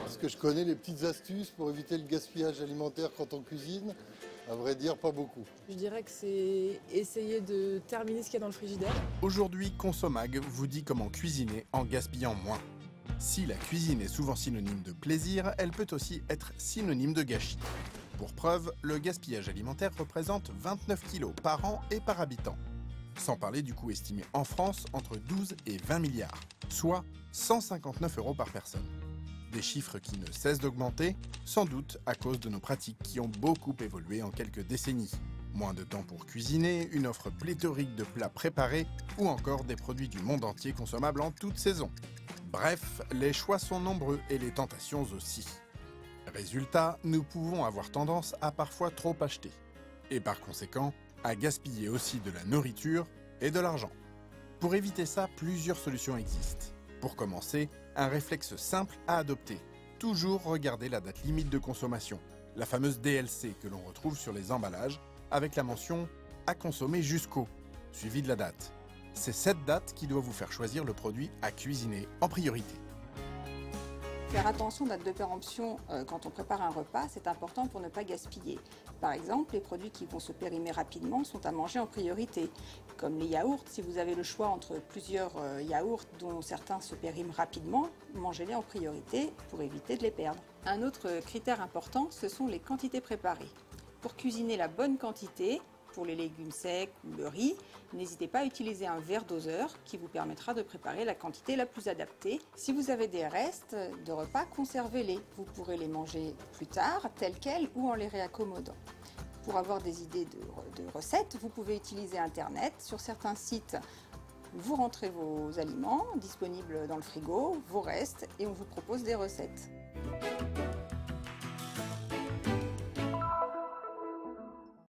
Est-ce que je connais les petites astuces pour éviter le gaspillage alimentaire quand on cuisine? À vrai dire, pas beaucoup. Je dirais que c'est essayer de terminer ce qu'il y a dans le frigidaire. Aujourd'hui, Consomag vous dit comment cuisiner en gaspillant moins. Si la cuisine est souvent synonyme de plaisir, elle peut aussi être synonyme de gâchis. Pour preuve, le gaspillage alimentaire représente 29 kilos par an et par habitant. Sans parler du coût estimé en France entre 12 et 20 milliards, soit 159 € par personne. Des chiffres qui ne cessent d'augmenter, sans doute à cause de nos pratiques qui ont beaucoup évolué en quelques décennies. Moins de temps pour cuisiner, une offre pléthorique de plats préparés ou encore des produits du monde entier consommables en toute saison. Bref, les choix sont nombreux et les tentations aussi. Résultat, nous pouvons avoir tendance à parfois trop acheter. Et par conséquent, à gaspiller aussi de la nourriture et de l'argent. Pour éviter ça, plusieurs solutions existent. Pour commencer, un réflexe simple à adopter. Toujours regarder la date limite de consommation, la fameuse DLC que l'on retrouve sur les emballages, avec la mention « à consommer jusqu'au », suivie de la date. C'est cette date qui doit vous faire choisir le produit à cuisiner en priorité. Faire attention aux dates de péremption quand on prépare un repas, c'est important pour ne pas gaspiller. Par exemple, les produits qui vont se périmer rapidement sont à manger en priorité, comme les yaourts. Si vous avez le choix entre plusieurs yaourts dont certains se périment rapidement, mangez-les en priorité pour éviter de les perdre. Un autre critère important, ce sont les quantités préparées. Pour cuisiner la bonne quantité, pour les légumes secs ou le riz, n'hésitez pas à utiliser un verre doseur qui vous permettra de préparer la quantité la plus adaptée. Si vous avez des restes de repas, conservez-les. Vous pourrez les manger plus tard, tels quels ou en les réaccommodant. Pour avoir des idées de recettes, vous pouvez utiliser Internet. Sur certains sites, vous rentrez vos aliments disponibles dans le frigo, vos restes, et on vous propose des recettes.